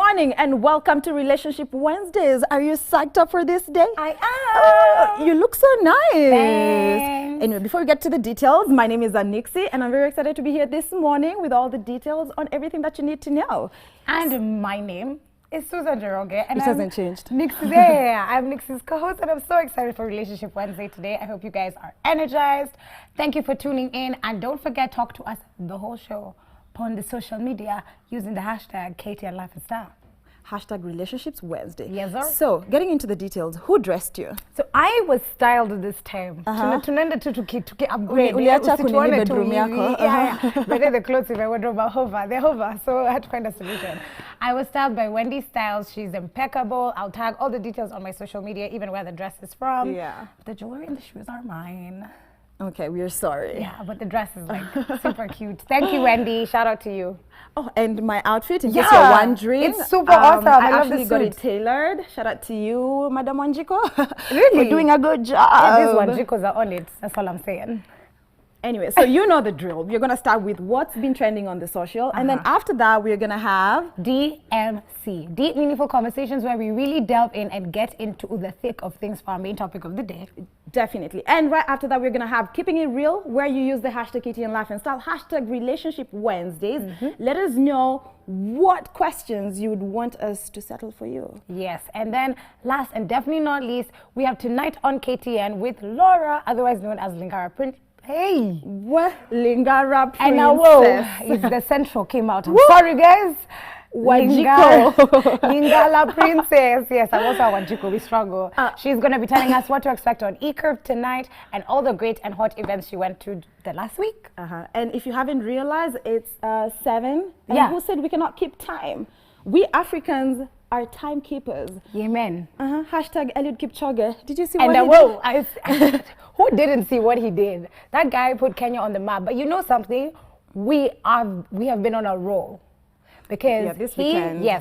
morning and welcome to Relationship Wednesdays. Are you psyched up for this day? I am. You look so nice. Thanks. Anyway, before we get to the details, my name is Anixi and I'm very excited to be here this morning with all the details on everything that you need to know. And my name is Susan Jeroge. And It hasn't changed. Nixie, yeah, I'm Nixi's co-host and I'm so excited for Relationship Wednesday today. I hope you guys are energized. Thank you for tuning in and don't forget, talk to us the whole show on the social media using the hashtag Katie and Life is Style. Hashtag Relationships Wednesday. Yes, sir. So, getting into the details, who dressed you? So I was styled this time. Tunaenda tu upgrade. Uliacha kunini bedroom yako. Yeah. But the clothes in my wardrobe are hover. They're hover. So I had to find a solution. I was styled by Wendy Styles. She's impeccable. I'll tag all the details on my social media, even where the dress is from. Yeah. The jewelry and the shoes are mine. Okay, we're sorry. Yeah, but the dress is like super cute. Thank you, Wendy. Shout out to you. Oh, and my outfit, in case you're wondering. It's super awesome. I love actually the got suit. it tailored. Shout out to you, Madam Wanjiko. Really? You're doing a good job. Yeah, these Wanjikos are on it. That's all I'm saying. Anyway, so you know the drill. We're going to start with what's been trending on the social. And then after that, we're going to have DMC, Deep Meaningful Conversations, where we really delve in and get into the thick of things for our main topic of the day. Definitely. And right after that, we're going to have Keeping It Real, where you use the hashtag Katie and Life and Style, hashtag Relationship Wednesdays. Let us know what questions you would want us to settle for you. Yes. And then last and definitely not least, we have Tonight on KTN with Laura, otherwise known as Lingara Prince. Hey, what? Lingara Princess. And now, whoa, it's the central came out. I'm sorry, guys. Wanjiko. Lingala Princess. Yes, I'm also a Wanjiko. We struggle. She's going to be telling us what to expect on eCurve tonight and all the great and hot events she went to the last week. And if you haven't realized, it's 7. And Yeah. who said we cannot keep time? We Africans are timekeepers. Amen. Hashtag Eliud Kipchoge. Did you see And what he did? who didn't see what he did? That guy put Kenya on the map. But you know something? We have been on a roll. Because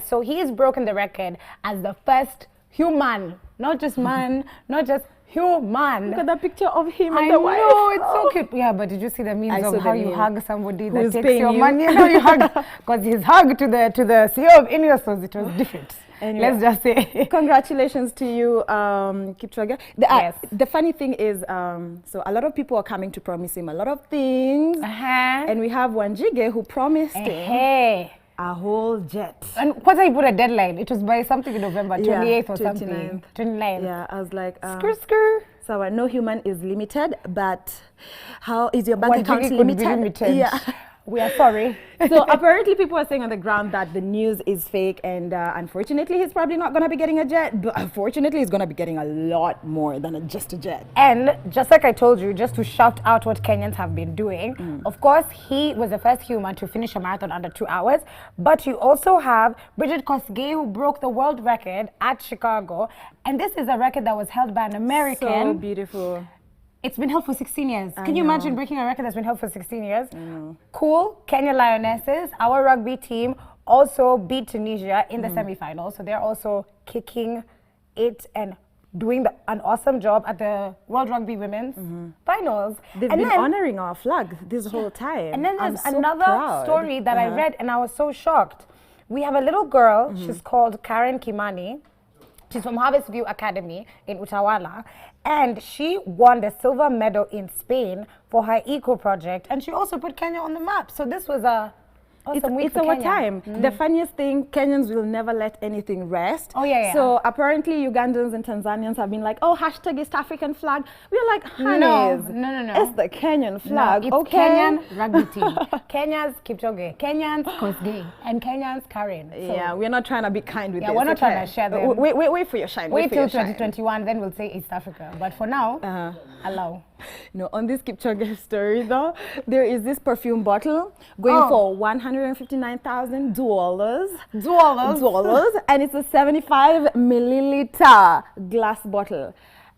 so he's broken the record as the first human, not just man, not just human. Look at that picture of him I and the wife. know, it's so cute. Yeah, but did you see the memes saw of the how you meme. hug somebody Who's that takes paying your you? money? You know, you hug, because his hug to the CEO of Ineos it was different. Anyway, let's just say. Congratulations to you, Kipchoge. Yes. The funny thing is, so a lot of people are coming to promise him a lot of things. And we have Wanjige who promised him a whole jet. And what I put a deadline? It was by something in November, 28th or 29th. something. 29th. Yeah, I was like, Skr. So no human is limited, but how is your bank Wanjige account could be limited? limited. Yeah. We are sorry. So apparently people are saying on the ground that the news is fake and unfortunately he's probably not going to be getting a jet, but unfortunately he's going to be getting a lot more than just a jet. And just like I told you, just to shout out what Kenyans have been doing, of course, he was the first human to finish a marathon under 2 hours, but you also have Bridget Kosgei, who broke the world record at Chicago, and this is a record that was held by an American. So beautiful. It's been held for 16 years. Can you imagine breaking a record that's been held for 16 years? Cool. Kenya Lionesses, our rugby team, also beat Tunisia in the semi-finals. So they're also kicking it and doing an awesome job at the World Rugby Women's Finals. They've been honoring our flag this whole time. And then there's another story that I read and I was so shocked. We have a little girl, she's called Karen Kimani. She's from Harvest View Academy in Utawala, and she won the silver medal in Spain for her eco project, and she also put Kenya on the map. So this was a awesome week for our Kenya. time. The funniest thing, Kenyans will never let anything rest. Oh, yeah. So apparently Ugandans and Tanzanians have been like, oh, hashtag East African flag. We're like, honeys. No. It's the Kenyan flag. No, it's Kenyan rugby team. Kenya's Kipchoge, Kenyans Kosgei, and Kenyans Karen. So Yeah, we're not trying to be kind with this. Yeah, we're not trying to share them. Wait for your shine. Wait till for your 2021, then we'll say East Africa. But for now, allow. No, on this Kipchoge story though, there is this perfume bottle going for $159,000. And it's a 75 milliliter glass bottle.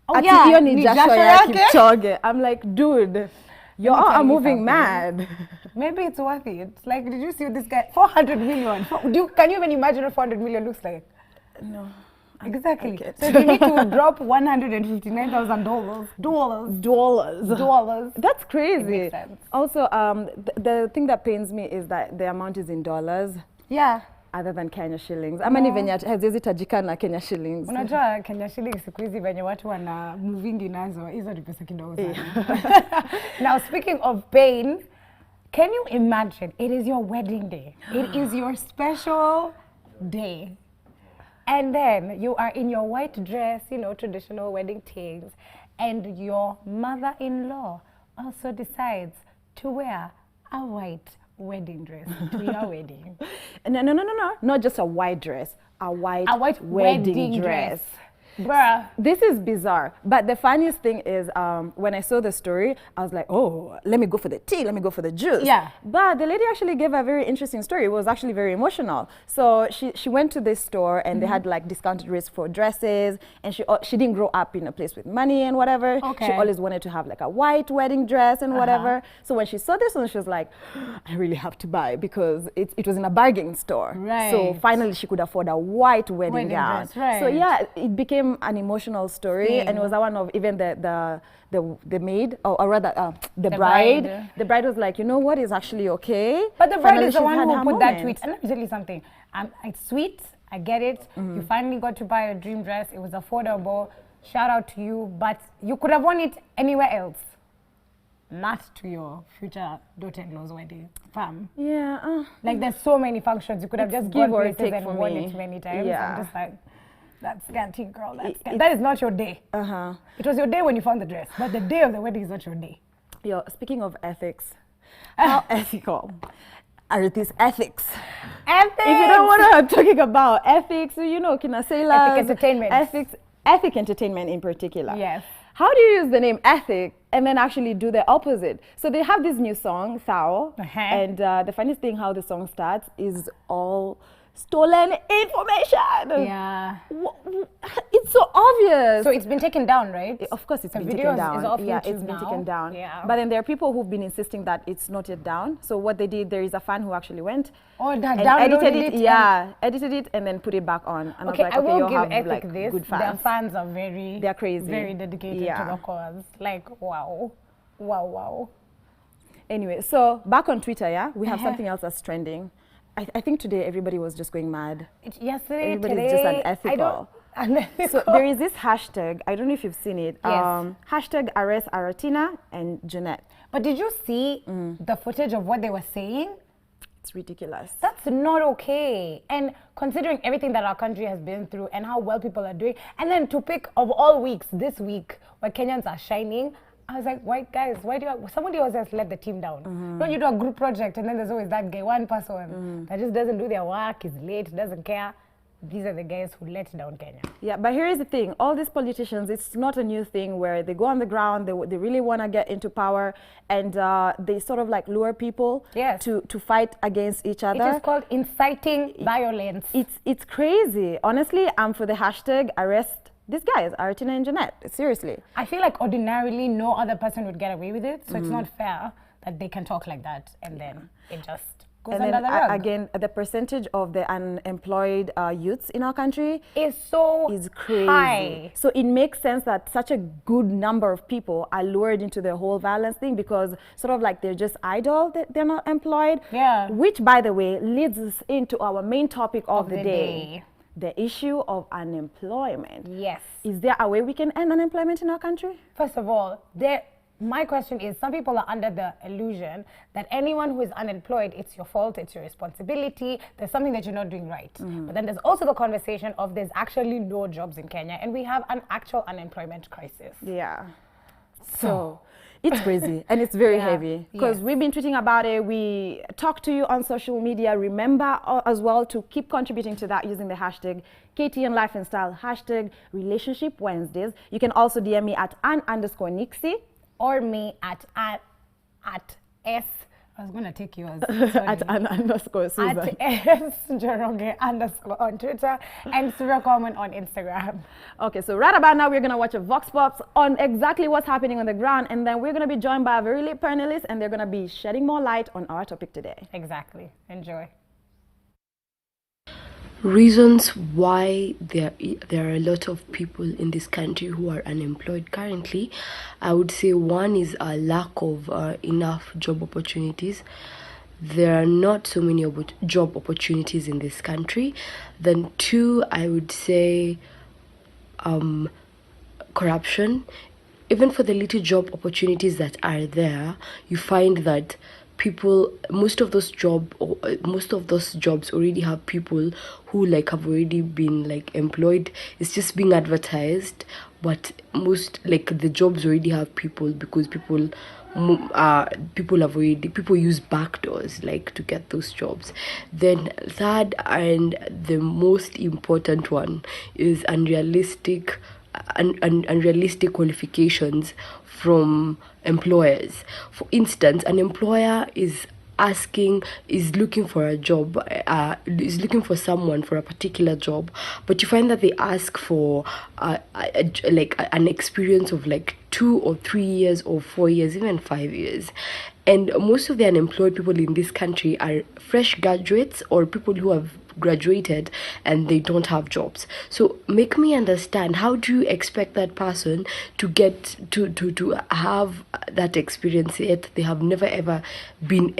Kipchoge. I'm like, dude, you're all moving mad. Maybe it's worth it. Like, did you see this guy? 400 million. Can you even imagine what 400 million looks like? No. Exactly. So you need to drop $159,000. That's crazy. It makes sense. Also, the thing that pains me is that the amount is in dollars. Yeah. other than Kenya shillings? Ama ni venye haziwezi tajika na Kenya shillings. Unajua Kenya shillings siku hizi venye watu wana moving nazo, hizo ni pesa kidogo sana. Now speaking of pain, can you imagine, it is your wedding day. It is your special day. And then you are in your white dress, you know, traditional wedding things, and your mother-in-law also decides to wear a white wedding dress to your wedding. No. Not just a white dress, a white wedding dress. Bruh. This is bizarre. But the funniest thing is when I saw the story, I was like, oh, let me go for the tea, let me go for the juice. Yeah. But the lady actually gave a very interesting story. It was actually very emotional. So she went to this store and they had like discounted rates for dresses, and she didn't grow up in a place with money and whatever. Okay. She always wanted to have like a white wedding dress and whatever. So when she saw this one, she was like, I really have to buy because it was in a bargain store. Right. So finally she could afford a white wedding gown. Dress, right. So yeah, it became an emotional story, and it was one of even the maid, or rather the bride. The bride was like, you know what, is actually okay. But the bride Finally, is the one who put that moment. tweet. And let me tell you something. It's sweet. I get it. You finally got to buy a dream dress. It was affordable. Shout out to you. But you could have worn it anywhere else. Not to your future daughter-in-law's wedding, fam. Yeah. Like there's so many functions. You could have just give gone or places take and for worn me. it many times. Yeah. I'm just like, that's scanty, girl. That is not your day. It was your day when you found the dress, but the day of the wedding is not your day. Yo, speaking of ethics, how ethical are these ethics? Ethics! If you don't want to talking about ethics, you know, kina sailors, Ethic entertainment. Ethic entertainment in particular. Yes. How do you use the name ethic and then actually do the opposite? So they have this new song, Thao, and the funniest thing how the song starts is all stolen information. Yeah. It's so obvious. So it's been taken down, right? Of course it's the been video taken down. Is off yeah, YouTube it's been now. taken down. Yeah. But then there are people who've been insisting that it's not yet down. So what they did, there is a fan who actually went and edited it. Yeah, edited it and then put it back on. And okay, I was like, I will okay, give Ethic like, this. good fans. Their fans are they're crazy. very dedicated to the cause. Like, wow. Anyway, so back on Twitter, yeah, we have something else that's trending. I think today everybody was just going mad. Yesterday, everybody's just unethical. So there is this hashtag, I don't know if you've seen it, Yes. hashtag arrest Aratina and Jeanette. But did you see the footage of what they were saying? It's ridiculous. That's not okay. And considering everything that our country has been through and how well people are doing, and then to pick of all weeks, this week, where Kenyans are shining, I was like, why guys, somebody always has let the team down. Don't you do a group project and then there's always that guy, one person that just doesn't do their work, is late, doesn't care. These are the guys who let down Kenya. Yeah, but here is the thing. All these politicians, it's not a new thing where they go on the ground, they really want to get into power, and they sort of like lure people to fight against each other. It is called inciting violence. It's crazy. Honestly, I'm for the hashtag arrest these guys, Aratina and Jeanette. Seriously. I feel like ordinarily no other person would get away with it, so it's not fair that they can talk like that and then it just goes and under then the rug. Again, the percentage of the unemployed youths in our country is crazy. High. So it makes sense that such a good number of people are lured into the whole violence thing because sort of like they're just idle, they're not employed. Yeah. Which, by the way, leads us into our main topic of the day. The issue of unemployment. Yes. Is there a way we can end unemployment in our country? First of all, my question is, some people are under the illusion that anyone who is unemployed, it's your fault, it's your responsibility, there's something that you're not doing right. But then there's also the conversation of there's actually no jobs in Kenya and we have an actual unemployment crisis. Yeah. So it's crazy and it's very heavy because we've been tweeting about it. We talk to you on social media. Remember as well to keep contributing to that using the hashtag KTN Life and Style, hashtag Relationship Wednesdays. You can also DM me at @Ann_Nixie or me at S. I was going to take yours. at Ann_Susan. At S Njoroge _ on Twitter and Surya Common on Instagram. Okay, so right about now, we're going to watch a Vox Pops on exactly what's happening on the ground. And then we're going to be joined by a very late panelist, and they're going to be shedding more light on our topic today. Exactly. Enjoy. Reasons why there are a lot of people in this country who are unemployed currently, I would say one is a lack of enough job opportunities. there are not so many job opportunities in this country. Then 2, I would say corruption. Even for the little job opportunities that are there, you find that most of those jobs already have people who like have already been like employed. It's just being advertised, but most like the jobs already have people, because people use backdoors like to get those jobs. Then 3rd, and the most important one, is unrealistic qualifications from employers. For instance, an employer is looking for a job, is looking for someone for a particular job, but you find that they ask for an experience of like 2 or 3 years or 4 years, even 5 years. And most of the unemployed people in this country are fresh graduates or people who have graduated and they don't have jobs. So make me understand, how do you expect that person to get to have that experience, yet they have never ever been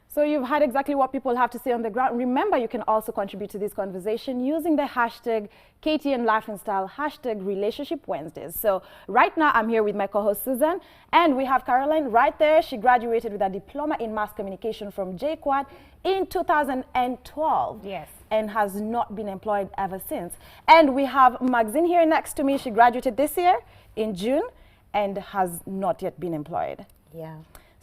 So you've heard exactly what people have to say on the ground. Remember, you can also contribute to this conversation using the hashtag KTN Life and Style, hashtag Relationship Wednesdays. So right now I'm here with my co-host Susan, and we have Caroline right there. She graduated with a diploma in mass communication from JQuad in 2012. Yes. And has not been employed ever since. And we have Maxine here next to me. She graduated this year in June and has not yet been employed. Yeah.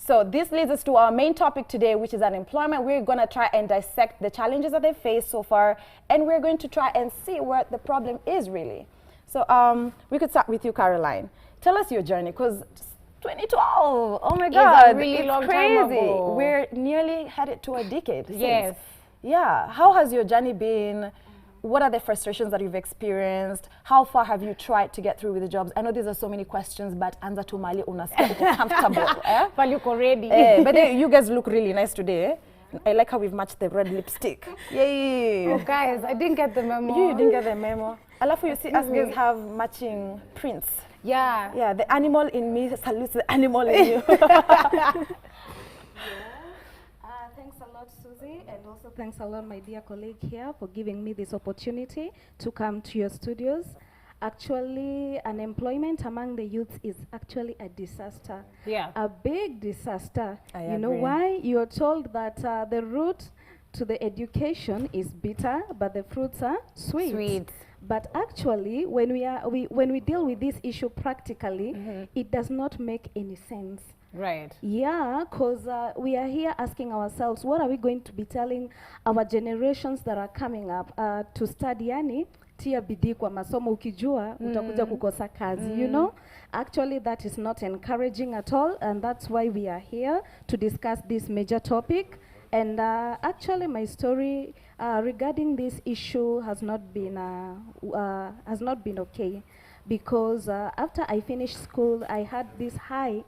So this leads us to our main topic today, which is unemployment. We're going to try and dissect the challenges that they face so far, and we're going to try and see where the problem is really. So we could start with you, Caroline. Tell us your journey, because 2012, oh my God, it's a really long crazy. time ago. We're nearly headed to a decade. Yes. Yeah, how has your journey been? What are the frustrations that you've experienced? How far have you tried to get through with the jobs? I know these are so many questions, but anza tu mali unasikia comfortable. But look already. But you guys look really nice today. I like how we've matched the red lipstick. Yay! Oh guys, I didn't get the memo. You didn't get the memo. I love how you see us guys have matching prints. Yeah. Yeah, the animal in me salutes the animal in you. Thanks a lot, Susie, and also thanks a lot, my dear colleague here, for giving me this opportunity to come to your studios. Actually, unemployment among the youth is actually a disaster. Yeah. A big disaster. I know agree. why? You're told that the route to the education is bitter, but the fruits are sweet. Sweet. But actually, when we deal with this issue practically, it does not make any sense. Right. Yeah, because we are here asking ourselves, what are we going to be telling our generations that are coming up to study? Yani, tia bidii kwa masomo, ukijua utakuja kukosa kazi, you know? Actually, that is not encouraging at all, and that's why we are here to discuss this major topic. And actually, my story regarding this issue has not been okay. Because after I finished school, I had these high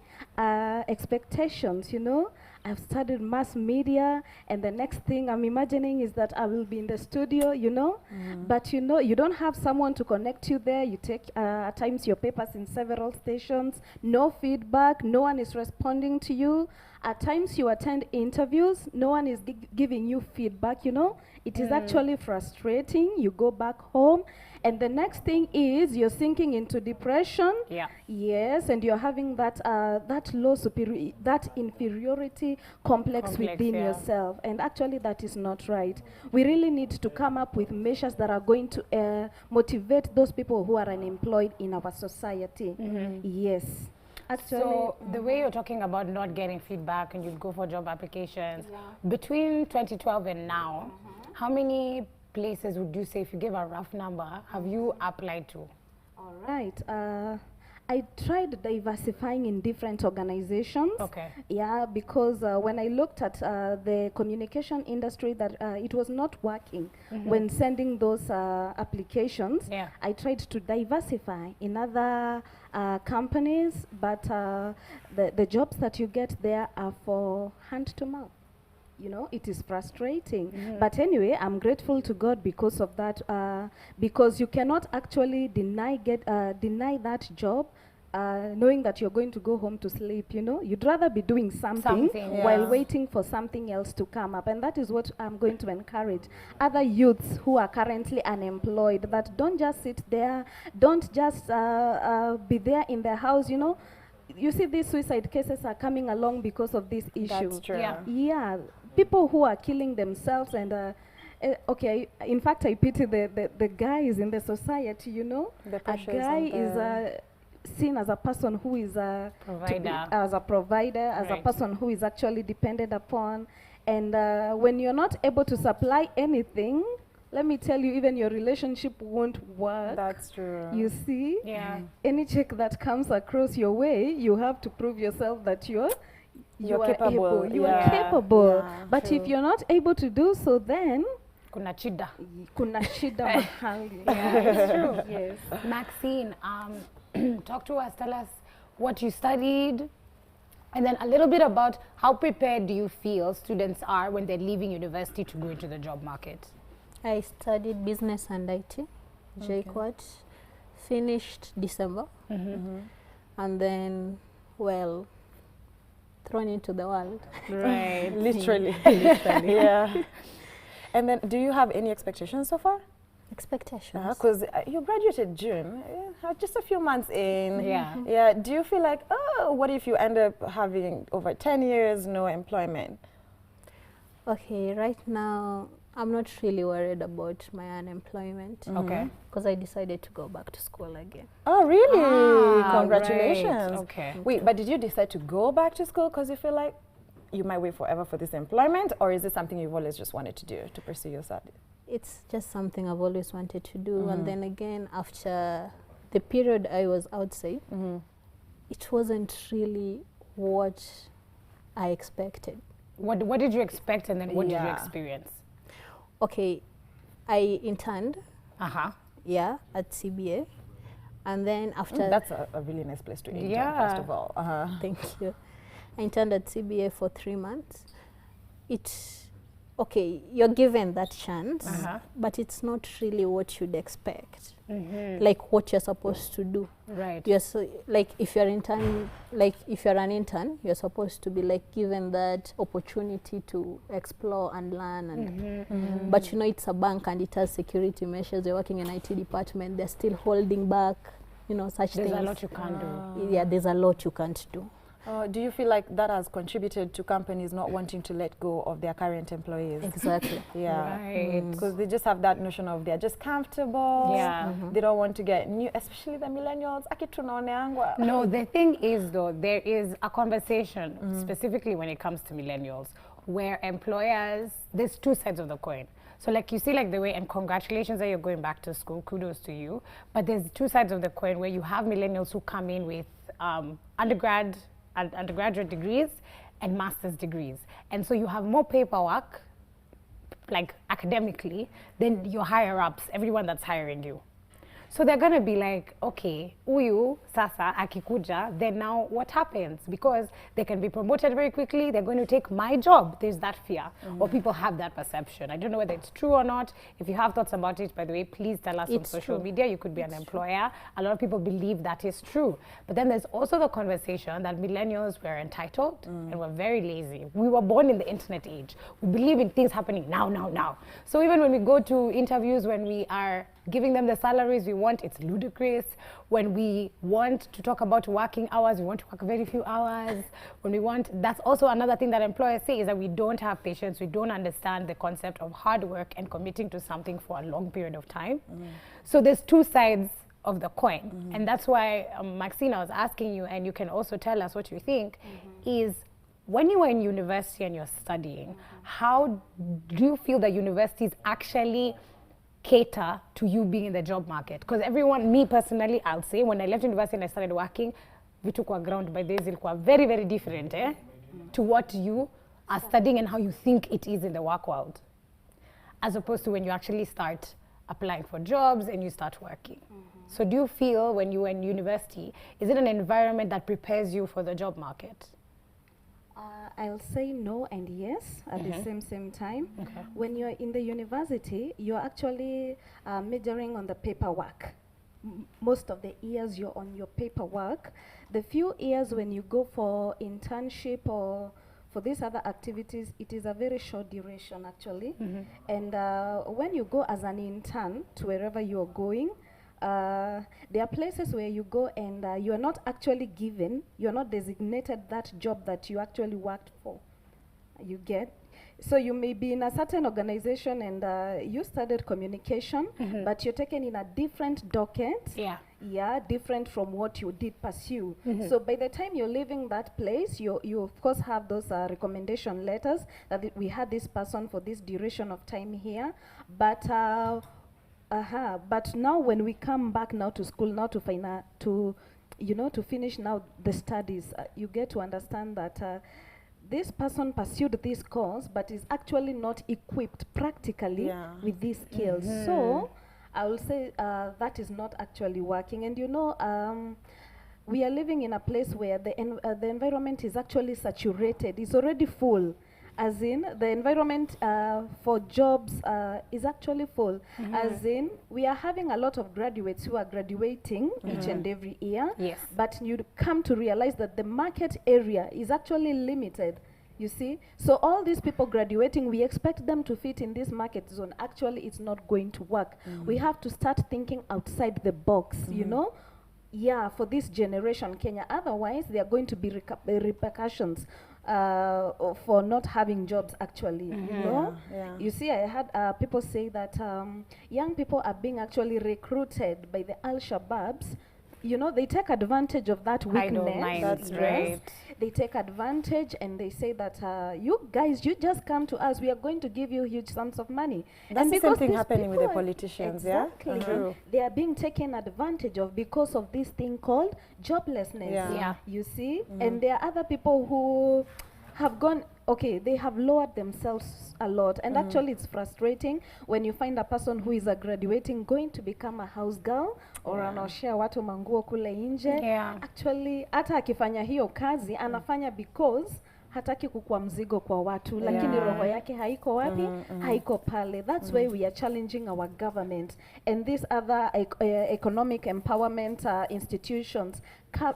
expectations, you know. I've studied mass media, and the next thing I'm imagining is that I will be in the studio, you know. But you know, you don't have someone to connect you there. You take at times your papers in several stations, no feedback, no one is responding to you. At times you attend interviews, no one is giving you feedback, you know. It is actually frustrating. You go back home, and the next thing is you're sinking into depression. Yeah. Yes, and you're having that that inferiority complex within yourself, and actually that is not right. We really need to come up with measures that are going to motivate those people who are unemployed in our society. Yes. Actually, So the way you're talking about not getting feedback and you go for job applications, between 2012 and now, how many places would you say, if you give a rough number, have you applied to? all right. I tried diversifying in different organizations. Okay. Yeah, because when I looked at the communication industry, that it was not working when sending those applications. Yeah. I tried to diversify in other companies, but the jobs that you get there are for hand to mouth. You know, it is frustrating. But anyway, I'm grateful to God because of that, because you cannot actually deny that job knowing that you're going to go home to sleep, you know, you'd rather be doing something while waiting for something else to come up. And that is what I'm going to encourage other youths who are currently unemployed, that don't just sit there, don't just be there in the house, you know. You see, these suicide cases are coming along because of this issue. That's true. Yeah, people who are killing themselves and okay, in fact, I pity the guys in the society, you know. The A pressures guy on them. is seen as a person who is Provider. as a provider, as a Right. person who is actually depended upon. And when you're not able to supply anything, let me tell you, even your relationship won't work. That's true. You see? Yeah. Any check that comes across your way, you have to prove yourself that you You're are capable. able. You are Yeah. capable. Yeah, But if true. you're not able to do so, then Kuna chida. kuna shida mahali. Yeah, it's true. Yes. Maxine, talk to us, tell us what you studied, and then a little bit about how prepared do you feel students are when they're leaving university to go into the job market? I studied business and IT, JQuat, finished December, and then, well, thrown into the world. Right. Literally. Yeah. And then, do you have any expectations so far? Expectations. Because you graduated June, just a few months in. Yeah. Yeah. Do you feel like, oh, what if you end up having over 10 years no employment? Okay, right now, I'm not really worried about my unemployment Okay. because I decided to go back to school again. Oh, really? Ah, Congratulations. right. Okay. Wait, but did you decide to go back to school because you feel like you might wait forever for this employment, or is it something you've always just wanted to do to pursue your studies? It's just something I've always wanted to do. And then again, after the period I was outside, it wasn't really what I expected. What did you expect, and then what did you Yeah. experience? Okay, I interned, Uh-huh. yeah, at CBA. And then after That's a really nice place to intern, Yeah. first of all. Thank you. I interned at CBA for 3 months. It's okay, you're given that chance, but it's not really what you'd expect. Like what you're supposed to do. Right. You're so, like if you're an intern, you're supposed to be like given that opportunity to explore and learn and but you know it's a bank and it has security measures. You're working in IT department, they're still holding back, you know, such There's things. a lot you can't do. Yeah, there's a lot you can't do. Do you feel like that has contributed to companies not wanting to let go of their current employees? Exactly. Yeah. Right. Because they just have that notion of they're just comfortable. Yeah. They don't want to get new, especially the millennials. Akitunaoneangwa. No, the thing is, though, there is a conversation, specifically when it comes to millennials, where employers, there's two sides of the coin. So like you see like the way, and congratulations that you're going back to school, kudos to you. But there's two sides of the coin where you have millennials who come in with undergraduate degrees and master's degrees. And so you have more paperwork, like academically, than your higher ups, everyone that's hiring you. So they're gonna be like, okay, uyu sasa akikuja, then now what happens? Because they can be promoted very quickly, they're going to take my job. There's that fear, or people have that perception. I don't know whether it's true or not. If you have thoughts about it, by the way, please tell us on It's social true. media. You could be an employer. A lot of people believe that is true. But then there's also the conversation that millennials were entitled and we're very lazy. We were born in the internet age. We believe in things happening now, now, now. So even when we go to interviews, when we are giving them the salaries we want, it's ludicrous. When we want to talk about working hours, we want to work very few hours. When we want, that's also another thing that employers say, is that we don't have patience, we don't understand the concept of hard work and committing to something for a long period of time. So there's two sides of the coin. And that's why, Maxine, I was asking you, and you can also tell us what you think, is when you were in university and you're studying, how do you feel that universities actually cater to you being in the job market? Because everyone, me personally, I'll say, when I left university and I started working, vitu kwa ground by this ilikuwa very, very different to what you are studying and how you think it is in the work world, as opposed to when you actually start applying for jobs and you start working. So do you feel when you were in university, is it an environment that prepares you for the job market? I'll say no and yes at the same time. Okay. When you're in the university, you're actually majoring on the paperwork. most of the years you're on your paperwork. The few years when you go for internship or for these other activities, it is a very short duration actually. And when you go as an intern to wherever you're going, there are places where you go and you are not actually given, you're not designated that job that you actually worked for. You get? So you may be in a certain organization and you studied communication, but you're taken in a different docket. Yeah, different from what you did pursue. So by the time you're leaving that place, you of course have those recommendation letters that we had this person for this duration of time here. But but now when we come back now to school, now to to finish now the studies, you get to understand that this person pursued this course, but is actually not equipped practically with these skills. So I will say that is not actually working. And we are living in a place where the environment is actually saturated. It's already full. As in, the environment for jobs is actually full. As in, we are having a lot of graduates who are graduating each and every year. But you come to realize that the market area is actually limited. You see? So all these people graduating, we expect them to fit in this market zone. Actually, it's not going to work. We have to start thinking outside the box, Yeah, for this generation, Kenya. Otherwise, there are going to be repercussions for not having jobs actually, You see, I had people say that young people are being actually recruited by the Al-Shabaabs. They take advantage of that weakness. That's right. They take advantage and they say that you guys, you just come to us. We are going to give you huge sums of money. That's the same thing happening with the politicians, exactly. They are being taken advantage of because of this thing called joblessness. You see? And there are other people who have gone, they have lowered themselves a lot. And actually it's frustrating when you find a person who is graduating going to become a house girl or anaoshea watu manguo kule nje. Actually, hata akifanya hiyo kazi, anafanya because hataki kukua mzigo kwa watu, lakini roho yake haiko wapi? Haiko pale. That's why we are challenging our government and these other economic empowerment institutions.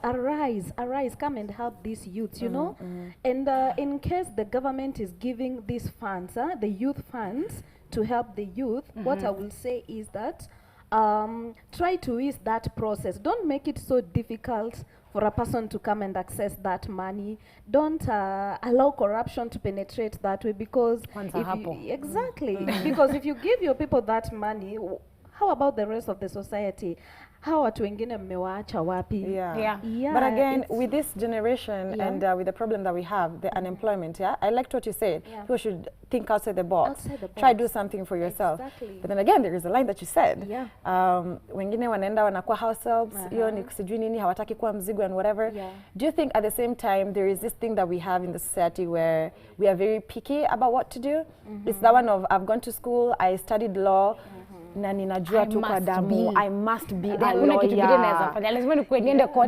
Arise, come and help these youths, And in case the government is giving these funds, the youth funds, to help the youth, what I will say is that try to ease that process. Don't make it so difficult for a person to come and access that money. Don't allow corruption to penetrate that way, because because if you give your people that money, how about the rest of the society? How watu wengine mmewaacha wapi? But again, with this generation and with the problem that we have, the unemployment, I liked what you said. People should think outside the box. Try do something for yourself. But then again, there is a line that you said. Wengine wanaenda wanakuwa house helps, hiyo ni sijui nini, hawataki kuwa mzigo and whatever. Do you think at the same time there is this thing that we have in the society where we are very picky about what to do? It's that one of, I've gone to school, I studied law, na ninajua tu kwa damu, I must be a lawyer.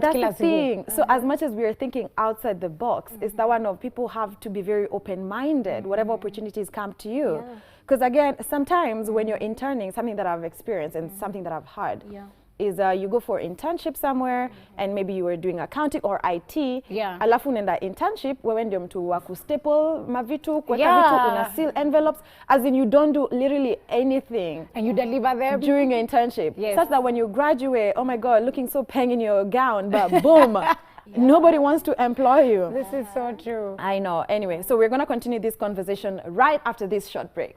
That's the thing. So as much as we are thinking outside the box, it's the one of people have to be very open-minded, whatever opportunities come to you. Because again, sometimes when you're interning, something that I've experienced and something that I've heard, is you go for internship somewhere and maybe you were doing accounting or IT, alafu unaenda internship, wewe ndio mtu wa kustaple mavitu, kuweka vitu, una seal envelopes, as in you don't do literally anything. And you deliver them during your internship. Such that when you graduate, oh my God, looking so peng in your gown, but boom, nobody wants to employ you. This is so true. I know. Anyway, so we're going to continue this conversation right after this short break.